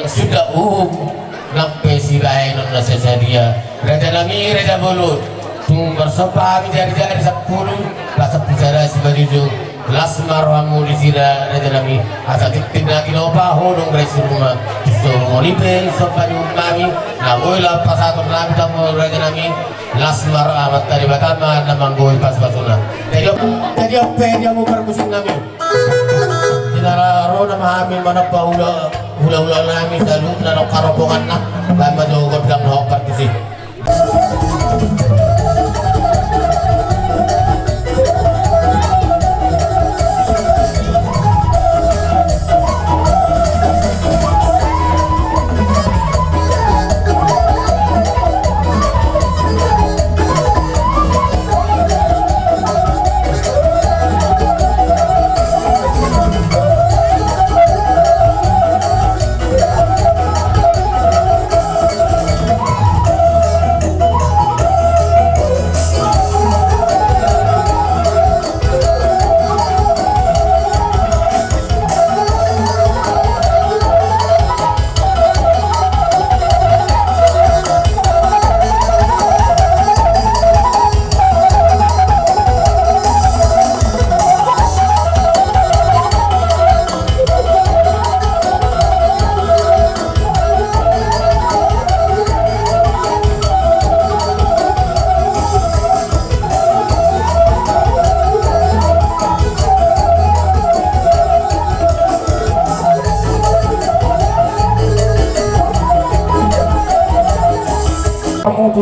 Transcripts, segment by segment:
sudah lampe si lain non sesadia raja nami raja bolu tung bersopa jari-jari 10 rasa pusara si bajuju lasmar wamu di sira raja nami asa titik lagi lopa hodong resi rumah so ngolipe sopa nami na boila pasatu nami tamu raja nami lasmar amat tadi batama na manggoi pas basuna tadi ope dia mau bermusim nami Inararo na mahamin mana pa hula-hula namin sa loob na karopongan na dahil madugod lang na hokat kasi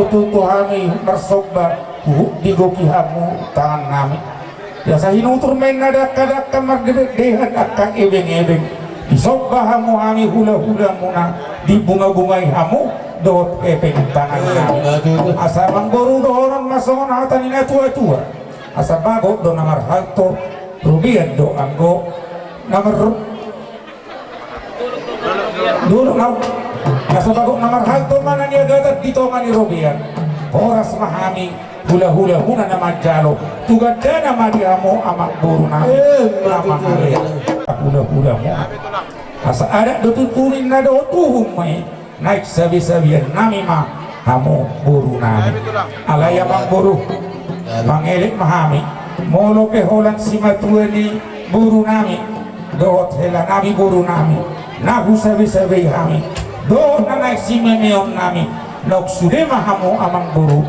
tutuhami mersoba digokihamu tangan nami biasa hinutur main nadak-kadak kamar dehan akan ebeng-ebeng disobahamu ami hula-hula muna dibunga-bungai hamu dot epeng tangan nami asa manggoru dohoran masongan hatanina tua-tua asa bago do namar halto rubian do anggo namar dulu mau asa bago namar halto mana dia gatat ditongani rubian horas mahami hula-hula muna nama jalo tugadana madiamu amak buru nami nama hale hula-hula muna asa ada dotuturin nada otuhum mai naik sabi-sabian nami mah hamu buru nami alaya mang buru mangelik mahami molo ke holan simatuani buru nami doot hela nami buru nami nahu sabi-sabi kami doot na naik simemeon nami nok sude mahamu amang buru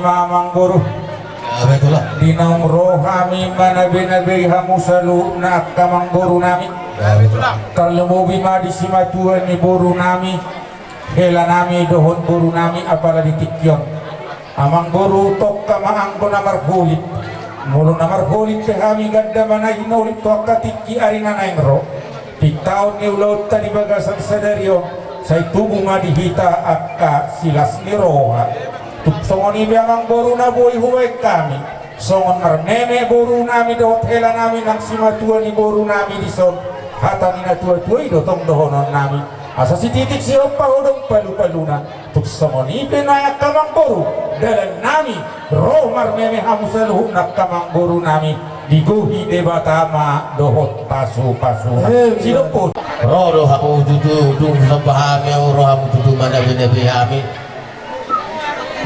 mamang guru betul lah. dinong rohami manabe-nabe hamusalu nak kamang guru nami Betul lah. terlemobi madi simatuan ni guru nami hela nami dohon guru nami apalagi tikyon amang guru tok kamaang ko namar hulit mulu namar hulit kami ganda mana inulit to katiki arina naingro di tahun ni ulau tadi bagasan sadario saya tubuh madi hita akka silas ni roha tuk songoni biangang guru na boy huwai kami songon marneme guru nami dohot hela nami nang simatuan ni guru nami di son hata nina tua-tua ido tong dohonon nami asa si titik si opa hodong palu-paluna tuk songoni penayak kamang guru dalam nami roh marmeme hamusaluhu nak kamang guru nami diguhi debatama dohot pasu-pasu sidoput Roh hamu tutu dung sapahami roh hamu tutu mana bene hami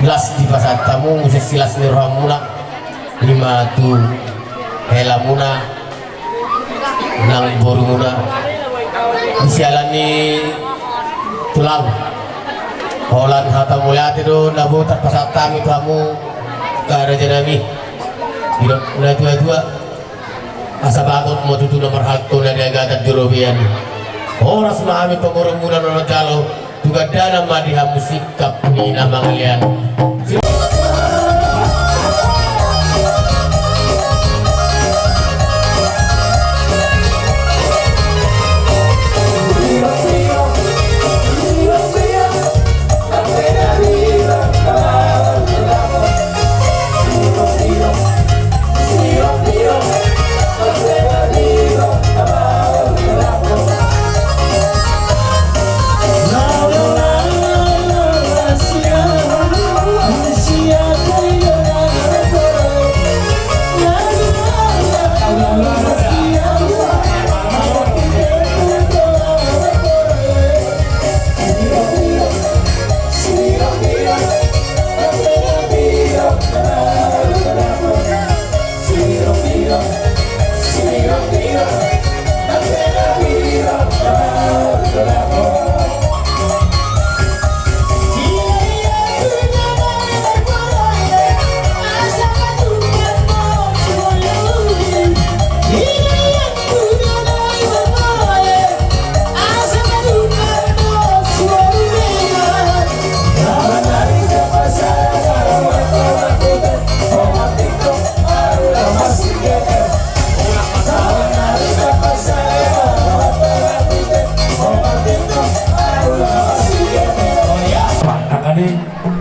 las di pasar tamu sesilas ni roh hamu nak lima tu helamuna nang borumuna disialani tulang holan hata mulyati do nabu terpasat tami kamu ke raja nami hidup na dua-dua asa bagot mo tutu nomor hakto na diagatan jurubian oras mahami pengurungunan orang jalo juga dana madiha musik kapni nama kalian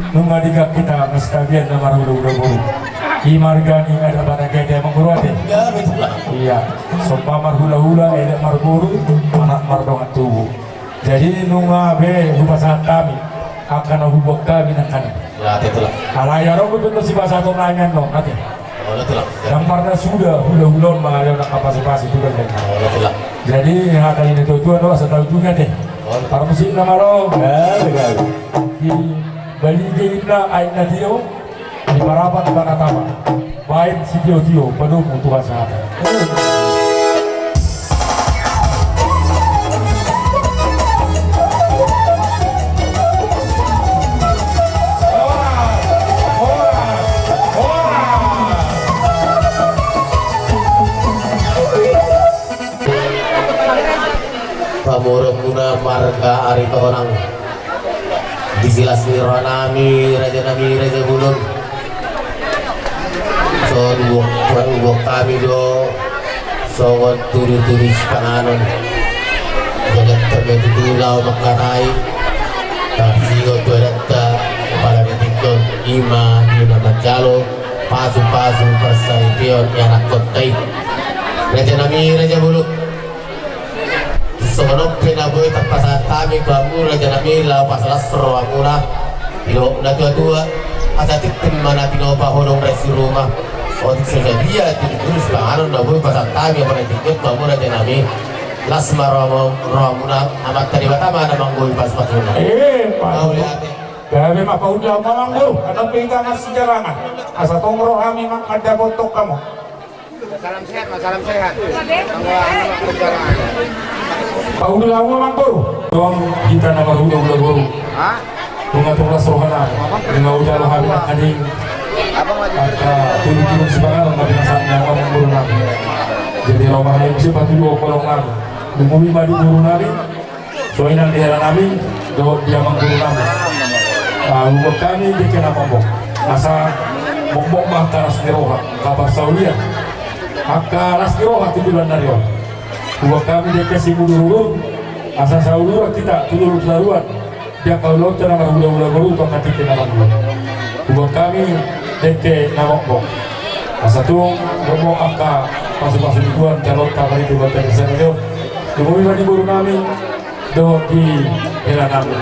Nungadika kita meskalian nama udah guru Imargani ada pada gede mengguru ade. ya betul lah Iya, sopa hula-hula ada marguru anak mardongan tubuh. Jadi nunga be hubasa kami akan hubok kami nakani. ya betul lah Alaya rogo betul si bahasa tu nangan no nanti. betul lah Yang marna sudah hula-hula mengalir nak kapasi-pasi juga kan. betul lah Jadi hata ini tuan no asal juga deh. Para musik nama ro, di Bali Gina Aina Dio di Parapat Banatama baik si Dio penuh Tuhan sahabat. pamurung guna marga arita orang disilas niro nami raja bulun so uwok kami do so turi panganon jagat terbetu tulau makarai tapi tu ada kepala detikon ima macalo pasu persaripion yang kotai raja bulun sonok pinaboy tapasat kami kamu raja nami la pasalas roamuna ilo na tua atatik mana pinopa honong resi rumah otik sejadia terus panganon na boy pasat kami apa tikut kamu raja nami lasma roamuna amat tadi batama na manggoy pas rumah Pak gawe mah paudah mamang guru ada pegang sejarangan asa tong rohami mak ada botok kamu Salam sehat, Mas. Salam sehat. paudah mamang guru doang kita nama udah guru Hah? tunga rohana dengan udah rohami aning Abang maju Maka turun-turun sebagai nabi nasabnya ngomong guru nabi. Jadi rumah yang sifat dua kolong nabi. Bumi madu guru nabi. Soalnya di era nabi, dia mengguru nabi. Lalu kami bikin apa mbok? Asa mbok bah karas diroha, kabar saulia. Maka ras diroha tu bulan dari orang. Dua kami dia kasih dulu. Asa saulura kita tulur daruan. Dia kalau tenang udah baru tuh nanti kita lalu. Dua kami deke nama mbok. Asa tu ngomong akka masuk-masuk di tuan calon kabar itu buat dari sana dia. Bumi madu guru nabi. Do di era nabi.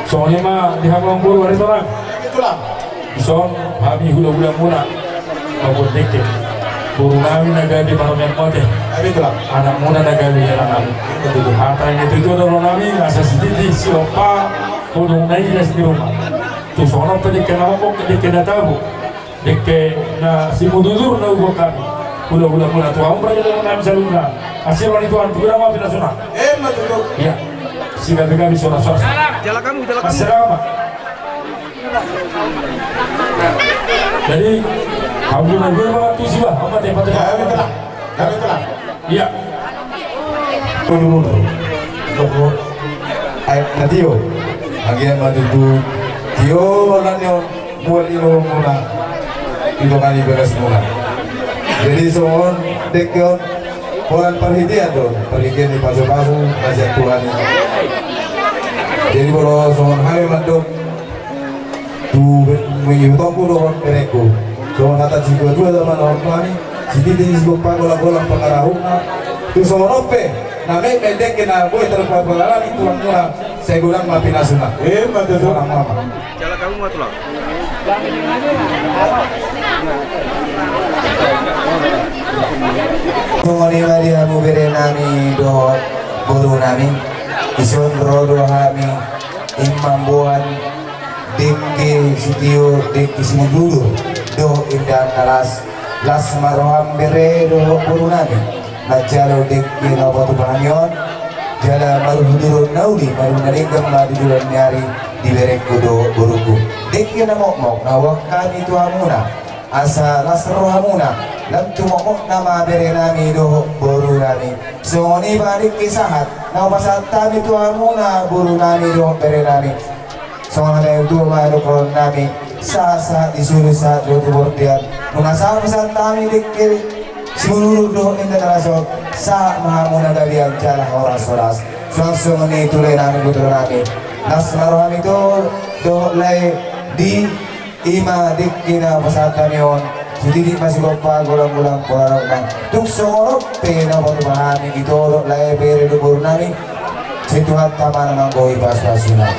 Soalnya mah di hamang buru hari orang. Itulah. Son kami hula-hula muna. Kau deket. Buru nabi naga di malam yang mati. Itulah. Anak muna naga di era nabi. Itu harta yang itu orang nabi asa sedikit siapa kodong naik di rumah. Tu sono tadi kena apa deket tahu. Deket na si mudur na ugo kami. Hula-hula muna tu orang pernah nabi saluna. Asyik orang itu antu berapa bina sunah. Betul. Iya. Si kami suara-suara. Jalan kamu. Assalamualaikum. Jadi, kamu nanti apa tuh sih bah? Apa dia pada? Itulah. Iya. Dulu ayat natio bagian madu tio orang yang buat ilo mula itu kali beres mula jadi soal dekion bukan perhatian tuh perhatian di pasu-pasu kasih Tuhan ini jadi kalau soal hari madu tuh menghitung puluh mereka soal kata jika dua zaman orang tua ini jadi di sebuah panggola-gola pengarahuna tu soal apa namanya pendek kena boy terpapalaran itu orang saya gulang maafin asuna Betul. orang mama Jalan kamu mau tulang. Mungani mari hamu bere nami do bodo nami ison rodo hami imam buan dikki sitio dikki simudulu do indan alas las maroham bere do bodo nami najalo dikki no bodo bahanyon jala maruhudurun nauli marunarigam madudulan nyari di berek kudo buruku dikki na mokmok na wakani tu hamuna asa nasro hamuna lam tumokok nama bere nami do boru nami songoni balik kisahat na pasat tami tu hamuna boru nami do bere nami songona itu madu kon nami sa disuruh sa do bordian mengasah pasat tami dikki simulur do inda raso sa mahamuna dalian jala horas langsung ini tulai nami putra nami nasmaro kami do lay di ima dikina pasatamion jadi masih lupa gulang-gulang orang tuk songorok pena baru bahami itu do lay beri dubur nami situat taman manggoi pas-pasuna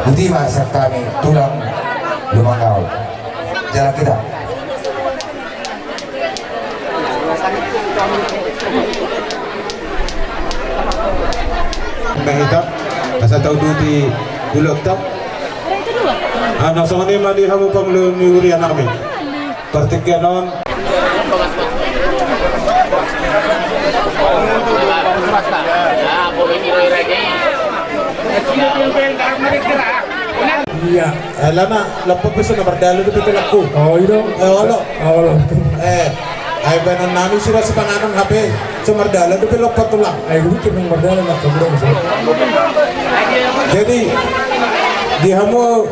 budi masak kami tulang lumangkau jalan kita Mahitap, asa tahu di dulu tak. Anak sama ni mandi hamu pamlu niuri anami. Pertikianon. Iya. Lama, lepas besok nomor dalu itu betul aku. Oh itu. Halo. Oh. Ay benar nami sudah sepananang HP. Sumber dalu itu lepas tulang. Ayo bikin nomor dalam lah kamu. Jadi di hamu